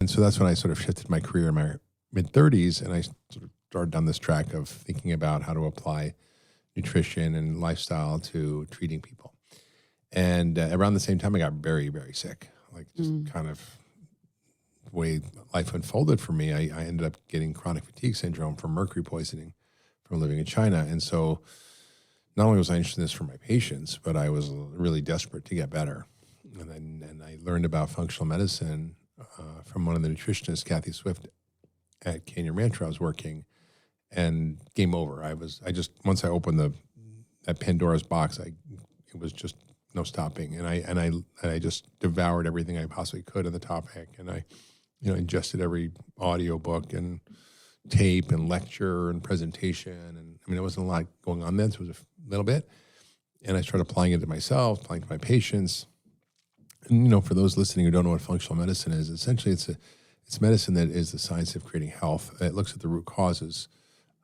And so that's when I sort of shifted my career in my mid-30s, and I sort of started down this track of thinking about how to apply nutrition and lifestyle to treating people. And around the same time, I got very, very sick, like just kind of the way life unfolded for me. I ended up getting chronic fatigue syndrome from mercury poisoning from living in China. And so not only was I interested in this for my patients, but I was really desperate to get better. And I learned about functional medicine from one of the nutritionists, Kathy Swift, at Canyon Ranch where I was working, and game over. Once I opened that Pandora's box, it was just no stopping. And I just devoured everything I possibly could on the topic. And I, ingested every audio book and tape and lecture and presentation. And I mean, there wasn't a lot going on then, so it was a little bit. And I started applying it to myself, applying it to my patients. And, for those listening who don't know what functional medicine is, essentially it's medicine that is the science of creating health. It looks at the root causes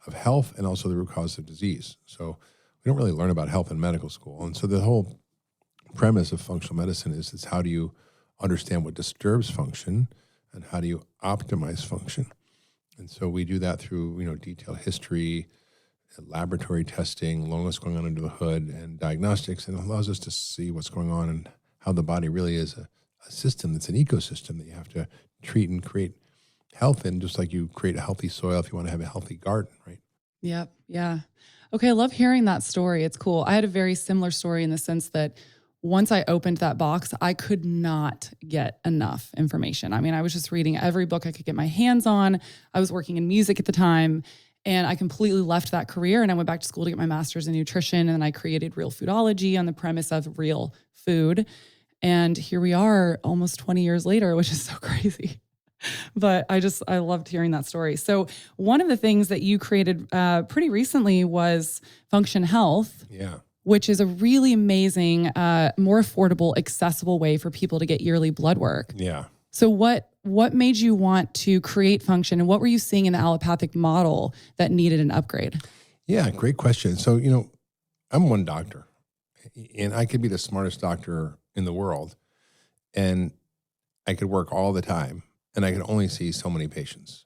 of health and also the root causes of disease. So we don't really learn about health in medical school. And so the whole premise of functional medicine is how do you understand what disturbs function and how do you optimize function? And so we do that through, detailed history, laboratory testing, learn what's going on under the hood, and diagnostics, and it allows us to see what's going on and how the body really is a system that's an ecosystem that you have to treat and create health in, just like you create a healthy soil if you want to have a healthy garden, right? Yep. Yeah. Okay. I love hearing that story. It's cool. I had a very similar story in the sense that once I opened that box, I could not get enough information. I mean, I was just reading every book I could get my hands on. I was working in music at the time, and I completely left that career, and I went back to school to get my master's in nutrition, and I created Real Foodology on the premise of real food. And here we are almost 20 years later, which is so crazy. But I loved hearing that story. So one of the things that you created pretty recently was Function Health. Yeah. Which is a really amazing, more affordable, accessible way for people to get yearly blood work. Yeah. So what made you want to create Function, and what were you seeing in the allopathic model that needed an upgrade? Yeah, great question. So, I'm one doctor, and I could be the smartest doctor in the world, and I could work all the time, and I could only see so many patients.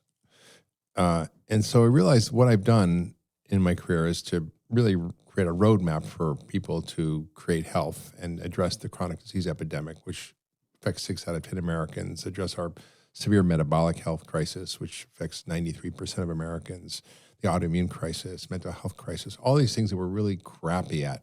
And so I realized what I've done in my career is to really create a roadmap for people to create health and address the chronic disease epidemic, which affects 6 out of 10 Americans, address our severe metabolic health crisis, which affects 93% of Americans, the autoimmune crisis, mental health crisis, all these things that we're really crappy at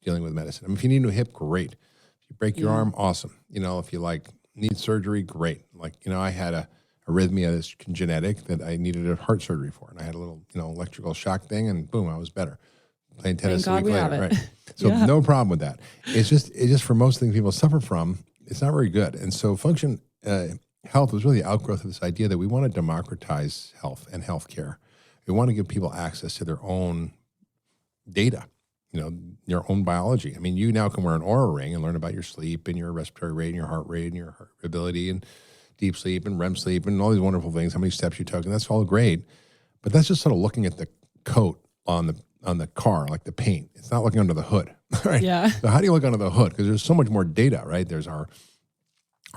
dealing with medicine. I mean, if you need a new hip, great. If you break your arm, awesome. If you need surgery, great. I had a arrhythmia that's genetic that I needed a heart surgery for, and I had a little, electrical shock thing, and boom, I was better. Playing tennis a week later, right? So no problem with that. It's just for most things people suffer from, it's not very good. And so Function Health was really the outgrowth of this idea that we want to democratize health and healthcare. We want to give people access to their own data, your own biology. I mean, you now can wear an Oura ring and learn about your sleep and your respiratory rate and your heart rate and your heart ability and deep sleep and REM sleep and all these wonderful things, how many steps you took, and that's all great. But that's just sort of looking at the coat on the car, like the paint. It's not looking under the hood, right? Yeah. So how do you look under the hood? Because there's so much more data, right? There's all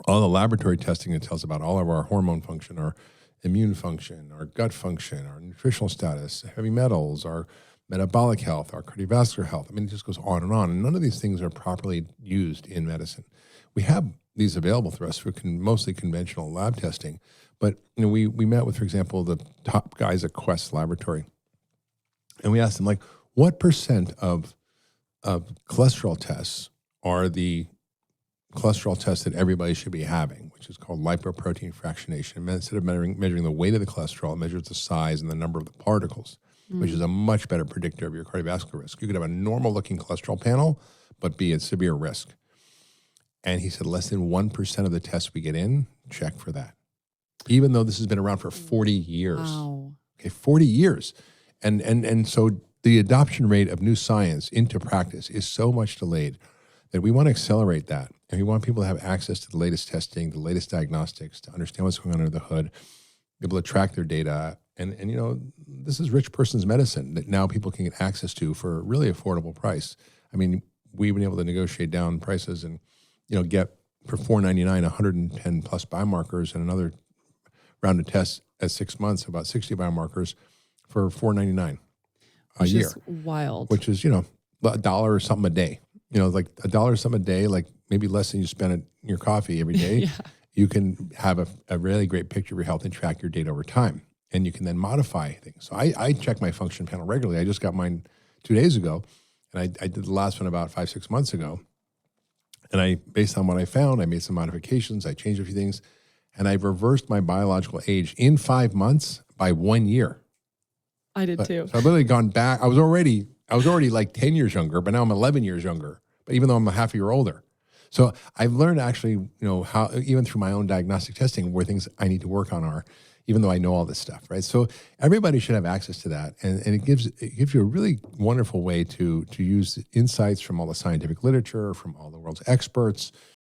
the laboratory testing that tells about all of our hormone function, our immune function, our gut function, our nutritional status, heavy metals, our metabolic health, our cardiovascular health. I mean, it just goes on. And none of these things are properly used in medicine. We have these available to us for mostly conventional lab testing. But we met with, for example, the top guys at Quest Laboratory. And we asked them, what % of cholesterol tests are the cholesterol tests that everybody should be having, which is called lipoprotein fractionation. And instead of measuring the weight of the cholesterol, it measures the size and the number of the particles, which is a much better predictor of your cardiovascular risk. You could have a normal-looking cholesterol panel, but be at severe risk. And he said less than 1% of the tests we get in, check for that. Even though this has been around for 40 years. Wow. Okay, 40 years. And so the adoption rate of new science into practice is so much delayed that we want to accelerate that. And we want people to have access to the latest testing, the latest diagnostics, to understand what's going on under the hood, be able to track their data. And this is rich person's medicine that now people can get access to for a really affordable price. I mean, we've been able to negotiate down prices and, get for $4.99, 110 plus biomarkers and another round of tests at 6 months, about 60 biomarkers for $4.99 a Which year, is wild. which is, $1 or something a day. Like $1 or something a day, like maybe less than you spend in your coffee every day. Yeah. You can have a really great picture of your health and track your data over time. And you can then modify things. So I check my function panel regularly. I just got mine 2 days ago, and I did the last one about 5-6 months ago. And based on what I found, I made some modifications. I changed a few things, and I've reversed my biological age in 5 months by 1 year. I did too. So I've literally gone back. I was already like 10 years younger, but now I'm 11 years younger. But even though I'm a half a year older. So I've learned actually, how even through my own diagnostic testing, where things I need to work on are, even though I know all this stuff, right? So everybody should have access to that, and it gives you a really wonderful way to use insights from all the scientific literature, from all the world's experts,